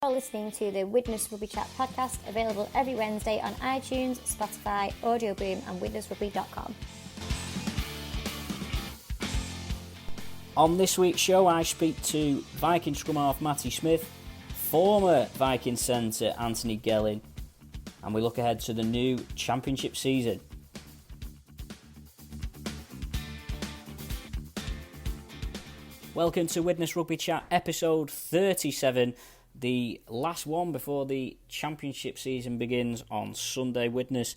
You're listening to the Widnes Rugby Chat podcast, available every Wednesday on iTunes, Spotify, Audio Boom and widnesrugby.com. On this week's show, I speak to Viking scrum half Matty Smith, former Viking centre Anthony Gelling, and we look ahead to the new championship season. Welcome to Widnes Rugby Chat, episode 37, the last one before the championship season begins on Sunday. Widnes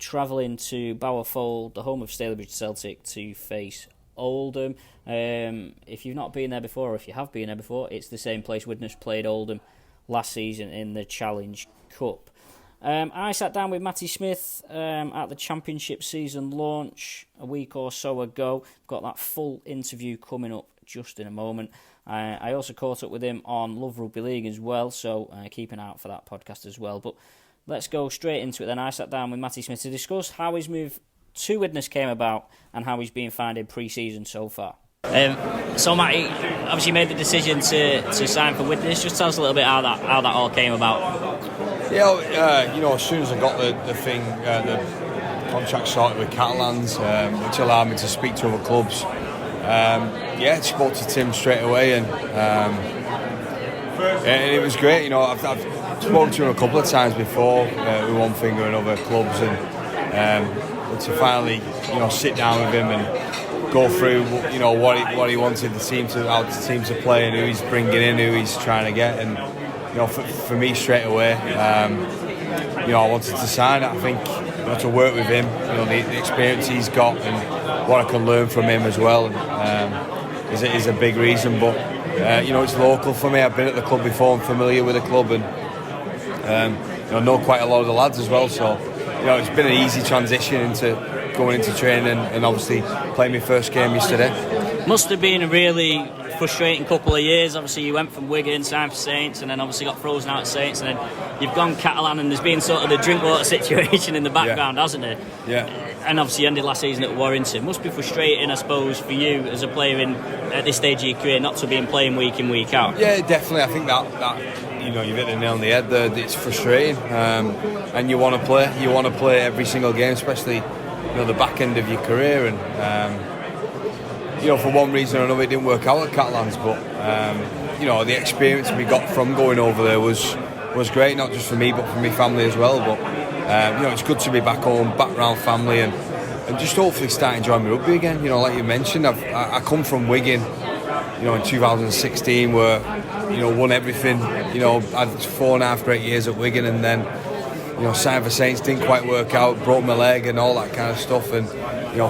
travelling to Bowerfold, the home of Stalybridge Celtic, to face Oldham. If you've not been there before, or if you have been there before, it's the same place Widnes played Oldham last season in the Challenge Cup. I sat down with Matty Smith at the championship season launch a week or so ago. Got that full interview coming up just in a moment. I also caught up with him on Love Rugby League as well, so keep an eye out for that podcast as well. But let's go straight into it then. I sat down with Matty Smith to discuss how his move to Widnes came about and how he's been finding pre-season so far. So Matty, obviously made the decision to sign for Widnes. Just tell us a little bit how that all came about. Yeah, as soon as I got the contract sorted with Catalans, which allowed me to speak to other clubs, spoke to Tim straight away, and it was great. I've spoken to him a couple of times before with one thing or another clubs, and to finally sit down with him and go through what he wanted how the team to play and who he's bringing in, who he's trying to get, and for me straight away, I wanted to sign. I think to work with him, the experience he's got and what I can learn from him as well is a big reason. But it's local for me. I've been at the club before. I'm familiar with the club, and know quite a lot of the lads as well. So it's been an easy transition into going into training and obviously playing my first game yesterday. Must have been a really frustrating couple of years. Obviously you went from Wigan, signed for Saints, and then obviously got frozen out at Saints, and then you've gone Catalan, and there's been sort of the Drinkwater situation in the background, hasn't it? Yeah. And obviously you ended last season at Warrington. Must be frustrating, I suppose, for you as a player at this stage of your career not to be playing week in, week out. Yeah, definitely. I think that you've hit the nail on the head there. It's frustrating, and you want to play. You want to play every single game, especially the back end of your career, and for one reason or another it didn't work out at Catalans, but the experience we got from going over there was great, not just for me but for my family as well. But it's good to be back home, back around family, and just hopefully start enjoying my rugby again. Like you mentioned, I come from Wigan in 2016 where won everything. I had 4.5 great years at Wigan, and then signed for Saints, didn't quite work out, broke my leg and all that kind of stuff, and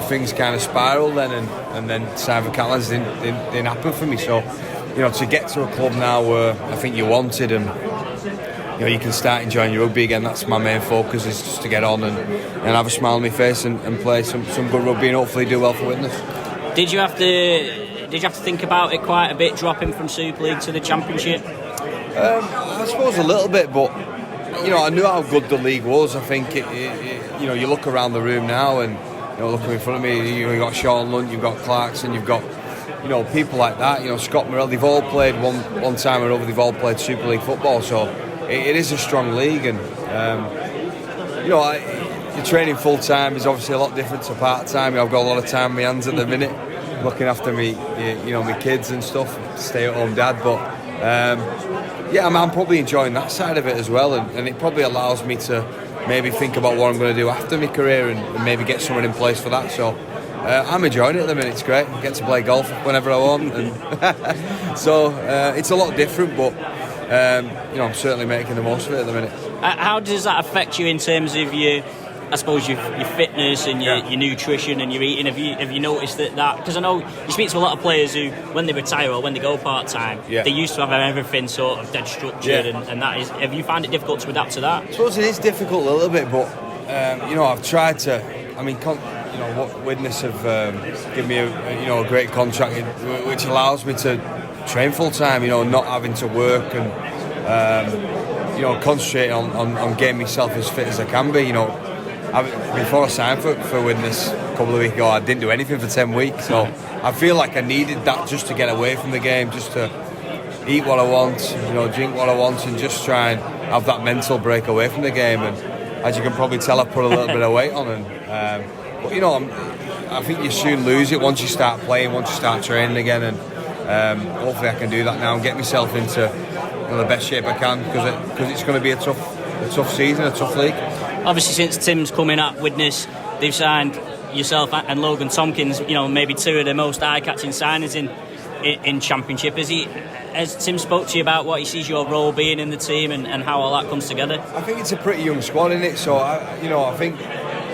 things kind of spiralled then, and then signed for Catalans didn't happen for me. So to get to a club now where I think you wanted, and you can start enjoying your rugby again, that's my main focus, is just to get on and have a smile on my face and play some good rugby and hopefully do well for Widnes. Did you have to think about it quite a bit, dropping from Super League to the Championship? I suppose a little bit, but I knew how good the league was. I think you look around the room now, and looking in front of me, you've got Sean Lunt, you've got Clarkson, you've got people like that. Scott Morrell. They've all played one time or other. They've all played Super League football, so it is a strong league. And your training full time is obviously a lot different to part time. I've got a lot of time on my hands at the minute, looking after me, my kids and stuff. Stay at home dad, but. I'm probably enjoying that side of it as well, and it probably allows me to maybe think about what I'm going to do after my career and maybe get someone in place for that. So I'm enjoying it at the minute. It's great. I get to play golf whenever I want, and so it's a lot different, but I'm certainly making the most of it at the minute. How does that affect you in terms of your fitness and your nutrition and your eating? Have you noticed that? Because I know you speak to a lot of players who, when they retire or when they go part-time, they used to have everything sort of dead structured, and that is. Have you found it difficult to adapt to that? I suppose it is difficult a little bit, but I've tried to. I mean, what Widnes have given me a great contract, which allows me to train full-time. Not having to work and concentrate on getting myself as fit as I can be. Before I signed for Widnes a couple of weeks ago, I didn't do anything for 10 weeks, so I feel like I needed that just to get away from the game, just to eat what I want, drink what I want, and just try and have that mental break away from the game. And as you can probably tell, I've put a little bit of weight on. But I think you soon lose it once you start playing, once you start training again. And hopefully I can do that now and get myself into the best shape I can, because it's going to be a tough season, a tough league. Obviously, since Tim's coming at Widnes, they've signed yourself and Logan Tompkins, maybe two of the most eye-catching signings in Championship. Has Tim spoke to you about what he sees your role being in the team and how all that comes together? I think it's a pretty young squad, isn't it? So I think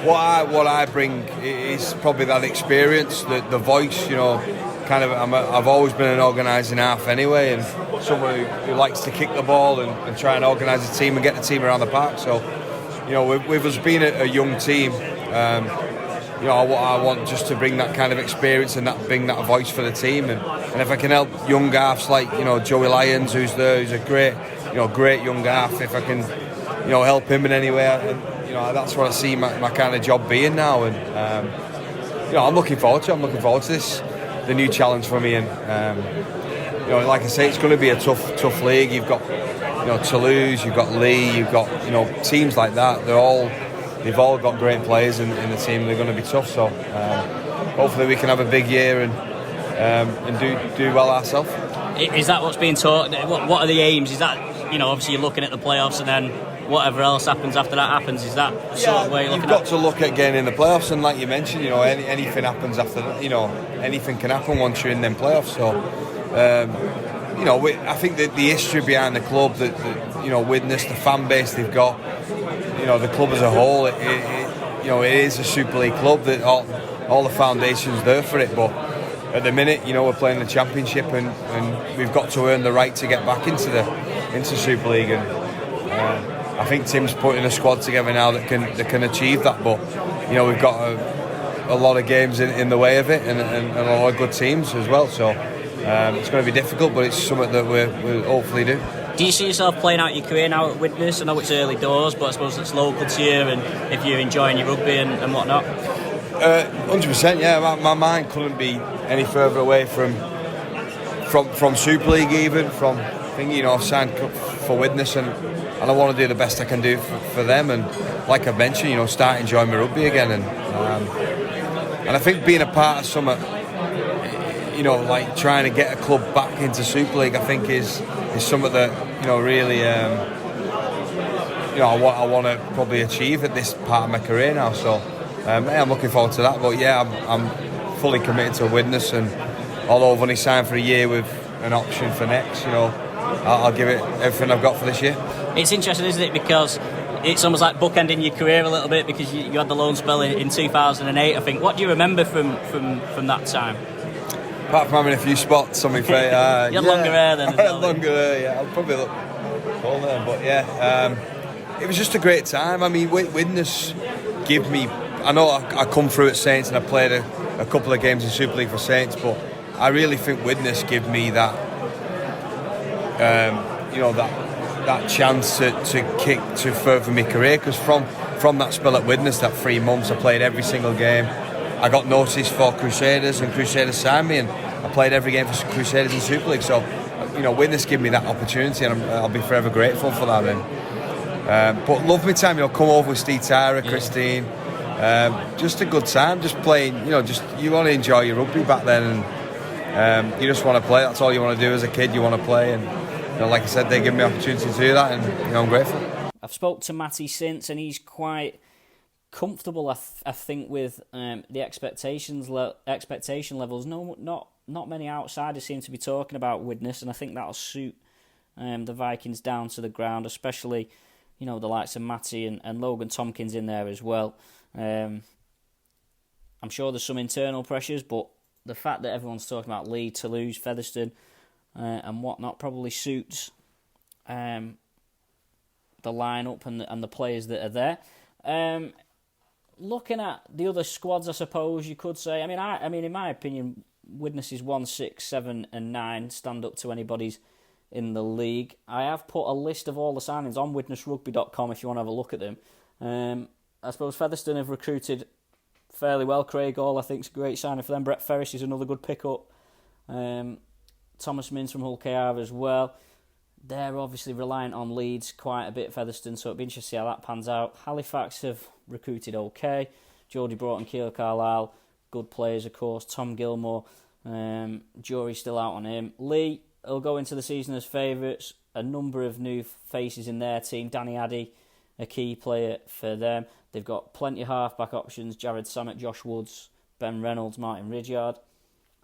what I bring is probably that experience, the voice. I've always been an organising half anyway, and someone who likes to kick the ball and try and organise a team and get the team around the park. So with us being a young team, I want just to bring that kind of experience and bring that voice for the team, and if I can help young halves like Joey Lyons, who's a great young half, if I can help him in any way, that's what I see my kind of job being now, and I'm looking forward to this, the new challenge for me, and like I say, it's going to be a tough league. You've got Toulouse, you've got Lee, you've got teams like that. They've all got great players in the team. They're going to be tough. So hopefully we can have a big year and do well ourselves. Is that what's being taught? What are the aims? Is that obviously you're looking at the playoffs and then whatever else happens after that happens? Is that the sort of way you're looking at it? You've got to look at getting in the playoffs, and like you mentioned, anything happens after that. Anything can happen once you're in them playoffs. So I think that the history behind the club, that Widnes, the fan base they've got, the club as a whole, it is a Super League club, that all the foundations there for it. But at the minute, we're playing the Championship, and we've got to earn the right to get back into Super League. And I think Tim's putting a squad together now that can achieve that. But we've got a lot of games in the way of it, and a lot of good teams as well. So it's going to be difficult, but it's something that we'll hopefully do. Do you see yourself playing out your career now at Widnes? I know it's early doors, but I suppose it's local to you, and if you're enjoying your rugby and whatnot. 100%, yeah. My mind couldn't be any further away from Super League, even from thinking, I've signed for Widnes, and I want to do the best I can do for them, and like I mentioned, start enjoying my rugby again, and I think being a part of something, like trying to get a club back into Super League, I think is something that really I want to probably achieve at this part of my career now. So I'm looking forward to that. But yeah, I'm fully committed to Widnes, and although I've only signed for a year with an option for next, I'll give it everything I've got for this year. It's interesting, isn't it? Because it's almost like bookending your career a little bit, because you had the loan spell in 2008, I think. What do you remember from that time? Apart from having a few spots on my face. You had longer hair then as well. Longer hair, yeah. I'll probably look older then, but yeah. It was just a great time. I mean, Widnes give me... I know I come through at Saints and I played a couple of games in Super League for Saints, but I really think Widnes give me that, that chance to kick to further my career, because from that spell at Widnes, that 3 months, I played every single game. I got noticed for Crusaders, and Crusaders signed me, and I played every game for Crusaders in Super League. So, Widnes gave me that opportunity, and I'll be forever grateful for that. And but love my time. Come over with Steve Tyra, Christine. Just a good time, just playing. You want to enjoy your rugby back then, and you just want to play. That's all you want to do as a kid. You want to play, and like I said, they give me the opportunity to do that, and I'm grateful. I've spoke to Matty since, and he's quite comfortable, I think, with the expectation levels. No, not many outsiders seem to be talking about Widnes, and I think that'll suit the Vikings down to the ground, especially the likes of Matty and Logan Tompkins in there as well. I'm sure there's some internal pressures, but the fact that everyone's talking about Lee, Toulouse, Featherstone and whatnot probably suits the lineup and the players that are there. Looking at the other squads, I suppose you could say. I mean, in my opinion, Widnes' 1, 6, 7, and 9 stand up to anybody's in the league. I have put a list of all the signings on widnesrugby.com if you want to have a look at them. I suppose Featherstone have recruited fairly well. Craig Hall, I think, is a great signing for them. Brett Ferris is another good pickup. Thomas Mins from Hull KR as well. They're obviously reliant on Leeds quite a bit, Featherstone, so it'll be interesting to see how that pans out. Halifax have recruited okay. Jody Broughton, Keeler Carlisle, good players, of course. Tom Gilmore, jury's still out on him. Lee will go into the season as favourites. A number of new faces in their team. Danny Addy, a key player for them. They've got plenty of half-back options. Jared Samet, Josh Woods, Ben Reynolds, Martin Ridyard.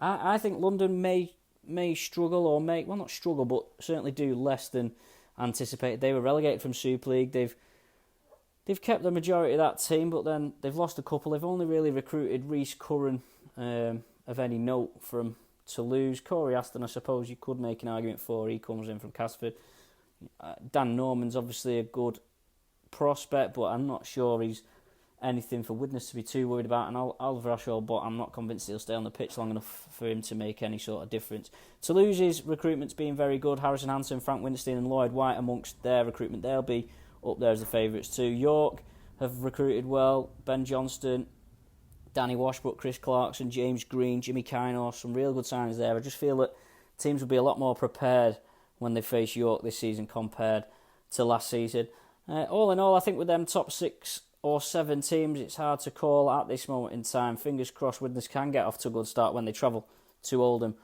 I think London may struggle, or not struggle, but certainly do less than anticipated. They were relegated from Super League. They've kept the majority of that team, but then they've lost a couple. They've only really recruited Reece Curran of any note from Toulouse. Corey Aston, I suppose you could make an argument for. He comes in from Casford. Dan Norman's obviously a good prospect, but I'm not sure he's anything for Widnes to be too worried about. And Oliver Ashall, but I'm not convinced he'll stay on the pitch long enough for him to make any sort of difference. Toulouse's recruitment's been very good. Harrison Hansen, Frank Winterstein and Lloyd White amongst their recruitment. They'll be up there as the favourites too. York have recruited well. Ben Johnston, Danny Washbrook, Chris Clarkson, James Green, Jimmy Kynor, some real good signings there. I just feel that teams will be a lot more prepared when they face York this season compared to last season. All in all, I think with them top 6 or 7 teams, it's hard to call at this moment in time. Fingers crossed Widnes can get off to a good start when they travel to Oldham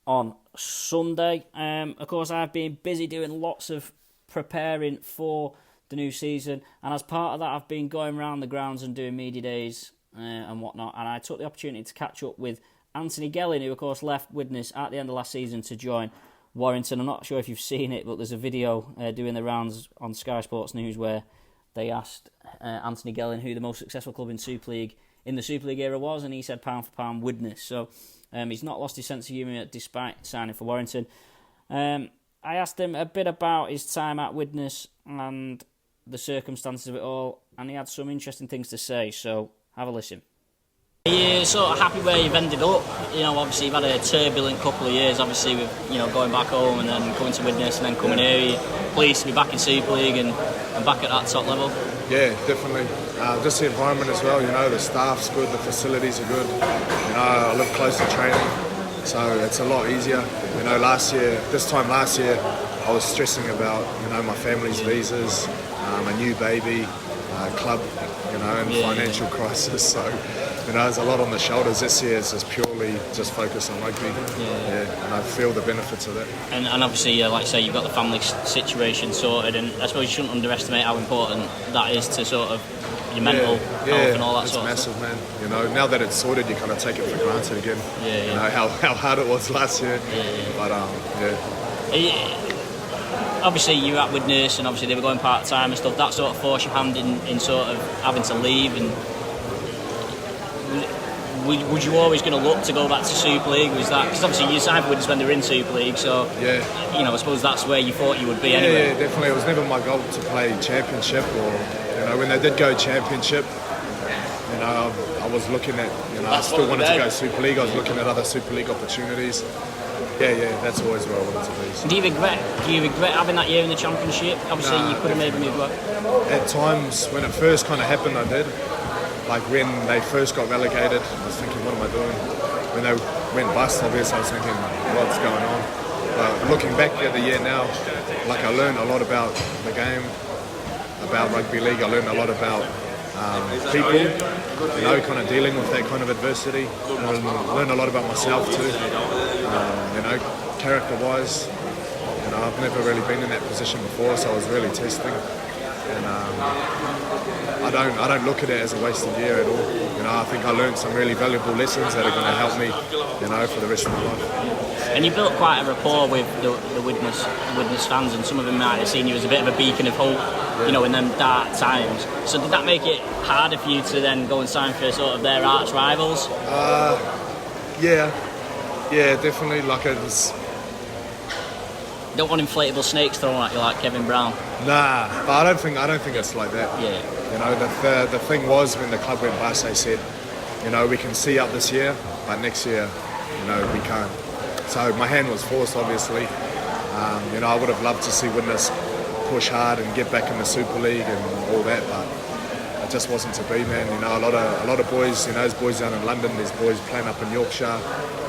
on Sunday. Of course, I've been busy doing lots of preparing for the new season, and as part of that, I've been going around the grounds and doing media days and whatnot, and I took the opportunity to catch up with Anthony Gelling, who of course left Widnes at the end of last season to join Warrington. I'm not sure if you've seen it, but there's a video doing the rounds on Sky Sports News where they asked Anthony Gelling who the most successful club in the Super League era was, and he said pound for pound Widnes. So he's not lost his sense of humour despite signing for Warrington. I asked him a bit about his time at Widnes and the circumstances of it all, and he had some interesting things to say, so have a listen. Are you sort of happy where you've ended up? You know, obviously you've had a turbulent couple of years, obviously with, you know, going back home and then coming to Widnes and then coming here. Are you pleased to be back in Super League and back at that top level? Yeah, definitely. Just the environment as well, you know, the staff's good, the facilities are good. You know, I live close to training, so it's a lot easier. You know, this time last year, I was stressing about, you know, my family's visas, a new baby, club, you know, and financial crisis. So, you know, there's a lot on the shoulders. This year it's just purely just focus on rugby. And I feel the benefits of that. And obviously, like I say, you've got the family situation sorted, and I suppose you shouldn't underestimate how important that is to sort of your mental health and all that sort of stuff. It's massive, man. You know, now that it's sorted, you kind of take it for granted again. You know, how hard it was last year. But, obviously you were at Widnes and obviously they were going part-time and stuff. That sort of forced your hand in sort of having to leave, and would you always going to look to go back to Super League? Was that because obviously you signed for Widnes when they were in Super League, so you know, I suppose that's where you thought you would be anyway. Yeah, definitely. It was never my goal to play Championship, or, you know, when they did go Championship, you know, I was looking at, you know, I still wanted to go Super League. I was looking at other Super League opportunities. Yeah, that's always where I wanted to be. So. Do you regret having that year in the Championship? Obviously, you could have maybe moved up. At times, when it first kind of happened, I did. Like when they first got relegated, I was thinking, what am I doing? When they went bust, obviously, I was thinking, what's going on? But looking back at the year now, like I learned a lot about the game, about rugby league. I learned a lot about people, you know, kind of dealing with that kind of adversity. And I learned a lot about myself too. You know, character-wise, you know, I've never really been in that position before, so I was really testing. And I don't look at it as a wasted year at all. You know, I think I learned some really valuable lessons that are going to help me, you know, for the rest of my life. And you built quite a rapport with the Widnes fans, and some of them might have seen you as a bit of a beacon of hope, you know, in them dark times. So did that make it harder for you to then go and sign for sort of their arch rivals? Yeah, definitely. Like it was. Don't want inflatable snakes thrown at you like Kevin Brown. Nah, but I don't think it's like that. Yeah. You know, the thing was when the club went bust, they said, you know, we can see up this year, but next year, you know, we can't. So my hand was forced, obviously. You know, I would have loved to see Widnes push hard and get back in the Super League and all that, but it just wasn't to be, man. You know, a lot of boys, you know, there's boys down in London, there's boys playing up in Yorkshire,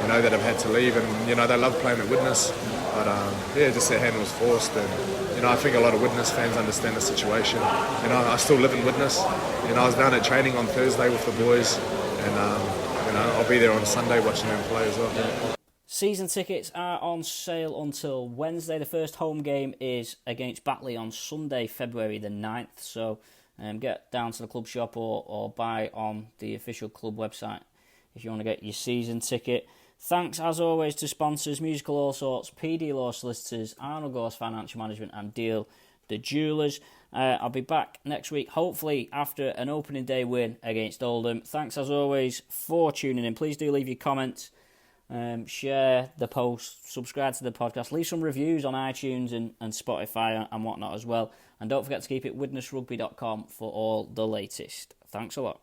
you know, that have had to leave, and you know they love playing at Widnes, but just their hand was forced, and you know I think a lot of Widnes fans understand the situation. You know, I still live in Widnes. You know, I was down at training on Thursday with the boys, and you know I'll be there on Sunday watching them play as well. Season tickets are on sale until Wednesday. The first home game is against Batley on Sunday, February the 9th. So get down to the club shop or buy on the official club website if you want to get your season ticket. Thanks, as always, to sponsors Musical All Sorts, PD Law Solicitors, Arnold Gorse Financial Management and Deal the Jewellers. I'll be back next week, hopefully after an opening day win against Oldham. Thanks, as always, for tuning in. Please do leave your comments. Share the post, subscribe to the podcast, leave some reviews on iTunes and Spotify and whatnot as well. And don't forget to keep it widnesrugby.com for all the latest. Thanks a lot.